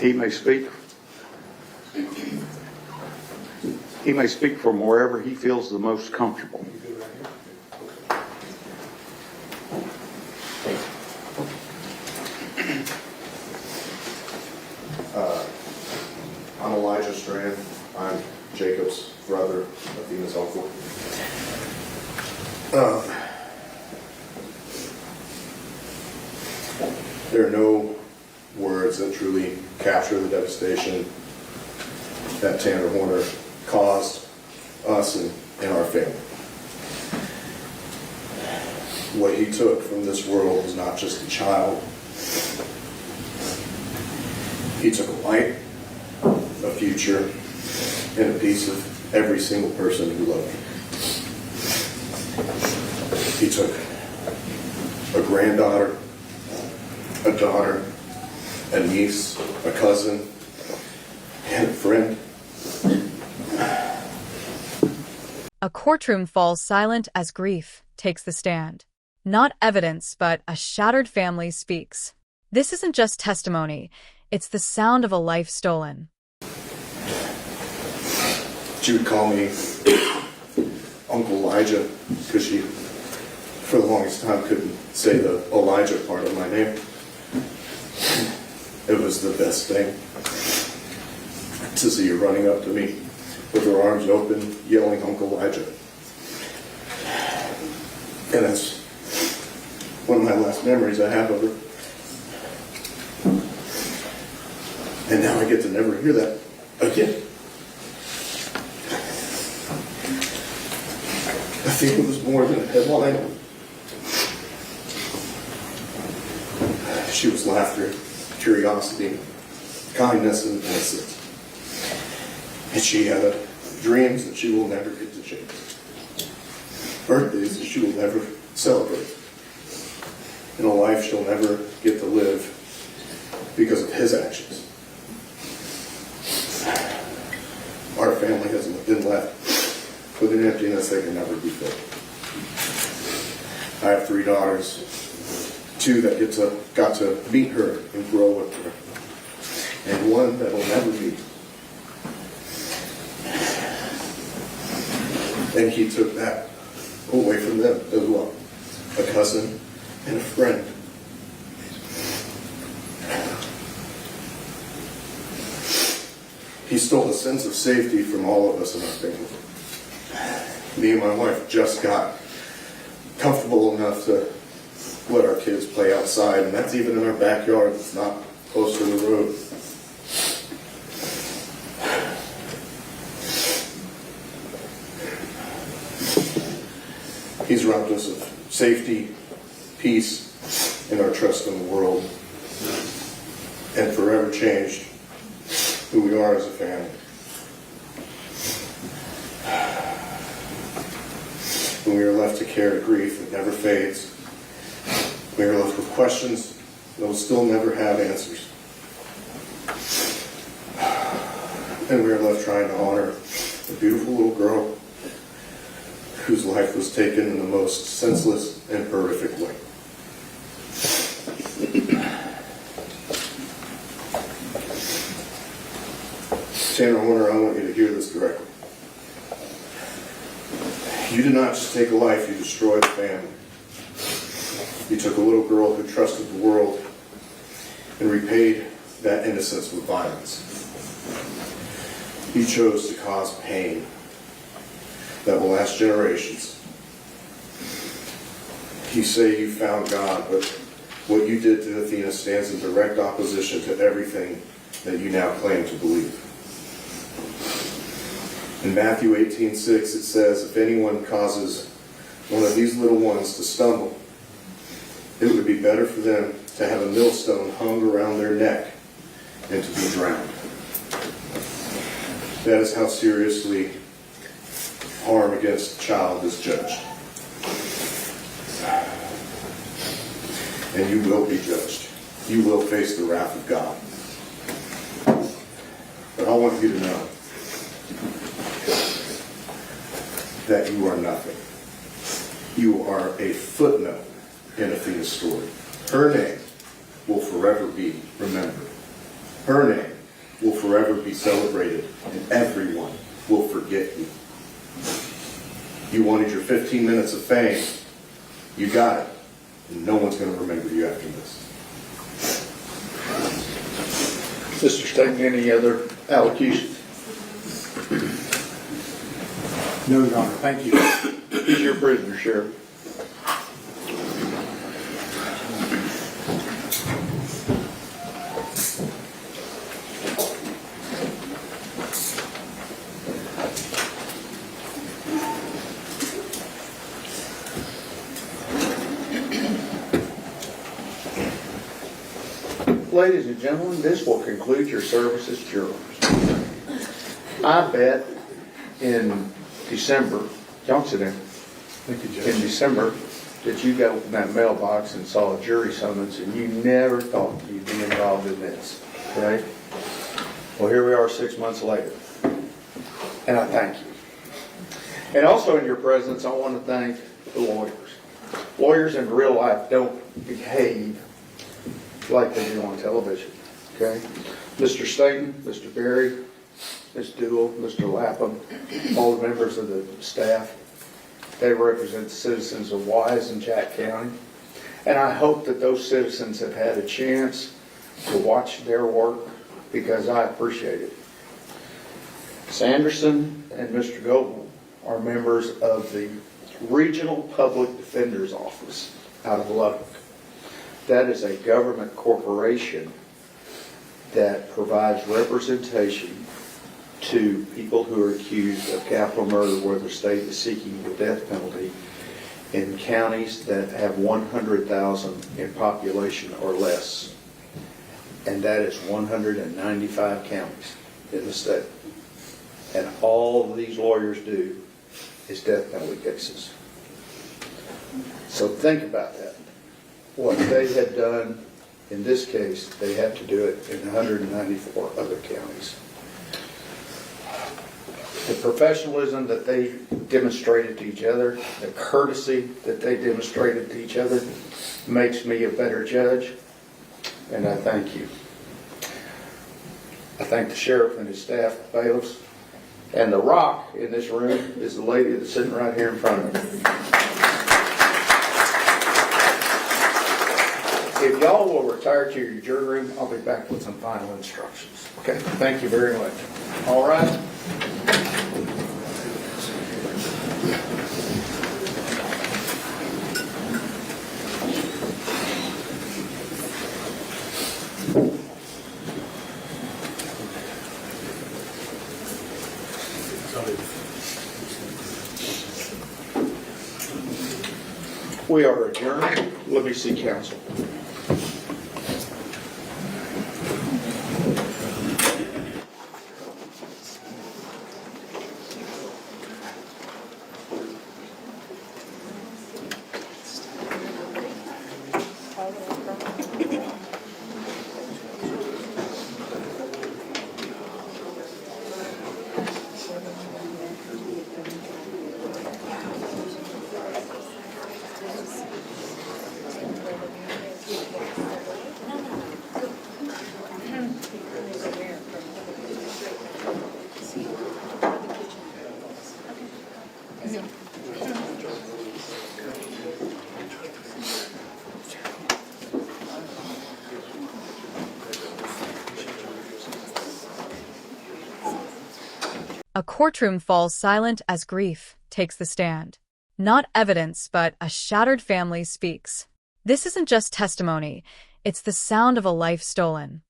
He may speak. He may speak from wherever he feels the most comfortable. I'm Athena Strand. I'm Jacob's brother, Athena's uncle. There are no words that truly capture the devastation that Tanner Horner caused us and our family. What he took from this world was not just a child. He took a life, a future, and a piece of every single person who loved him. He took a granddaughter, a daughter, a niece, a cousin, and a friend. A courtroom falls silent as grief takes the stand. Not evidence, but a shattered family speaks. This isn't just testimony, it's the sound of a life stolen. She would call me Uncle Elijah because she, for the longest time, couldn't say the Elijah part of my name. It was the best thing to see her running up to me with her arms open, yelling, Uncle Elijah. And that's one of my last memories I have of her. And now I get to never hear that again. I think it was more than a headline. She was laughter, curiosity, kindness, and innocence. And she had dreams that she will never get to chase. Birthdays that she will never celebrate. And a life she'll never get to live because of his actions. Our family has been left with an emptiness that can never be filled. I have 3 daughters, 2 that got to meet her and grow with her, and 1 that will never meet. And he took that away from them as well, a cousin and a friend. He stole a sense of safety from all of us in our family. Me and my wife just got comfortable enough to let our kids play outside, and that's even in our backyard. It's not close to the road. He's robbed us of safety, peace, and our trust in the world, and forever changed who we are as a family. When we are left to carry grief that never fades, we are left with questions that will still never have answers. And we are left trying to honor a beautiful little girl whose life was taken in the most senseless and horrific way. Tanner Horner, I want you to hear this directly. You did not just take a life, you destroyed a family. You took a little girl who trusted the world and repaid that innocence with violence. You chose to cause pain that will last generations. You say you found God, but what you did to Athena stands in direct opposition to everything that you now claim to believe. In Matthew 18:6 it says, if anyone causes one of these little ones to stumble, it would be better for them to have a millstone hung around their neck and to be drowned. That is how seriously harm against a child is judged. And you will be judged. You will face the wrath of God. But I want you to know that you are nothing. You are a footnote in Athena's story. Her name will forever be remembered. Her name will forever be celebrated, and everyone will forget you. You wanted your 15 minutes of fame. You got it. And no one's going to remember you after this. Mr. Staten, any other allocutions? No, Your Honor. Thank you. He's your prisoner, Sheriff. Ladies and gentlemen, this will conclude your service as jurors. I bet in December, y'all sit down. Thank you, In Judge. December, that you got open that mailbox and saw a jury summons and you never thought you'd be involved in this, okay? Well, here we are 6 months later, and I thank you. And also in your presence, I want to thank the lawyers. Lawyers in real life don't behave like they do on television, okay? Mr. Staten, Mr. Berry, Ms. Duell, Mr. Lapham, all the members of the staff, they represent the citizens of Wise and Jack County. And I hope that those citizens have had a chance to watch their work because I appreciate it. Sanderson and Mr. Gavel are members of the Regional Public Defender's Office out of Lubbock. That is a government corporation that provides representation to people who are accused of capital murder where the state is seeking the death penalty in counties that have 100,000 in population or less. And that is 195 counties in the state. And all these lawyers do is death penalty cases. So think about that. What they had done in this case, they had to do it in 194 other counties. The professionalism that they demonstrated to each other, the courtesy that they demonstrated to each other makes me a better judge, and I thank you. I thank the sheriff and his staff, bailiffs, and the rock in this room is the lady that's sitting right here in front of me. If y'all will retire to your jury room, I'll be back with some final instructions. Okay, thank you very much. All right. We are adjourned. Let me see counsel. A courtroom falls silent as grief takes the stand. Not evidence, but a shattered family speaks. This isn't just testimony, it's the sound of a life stolen.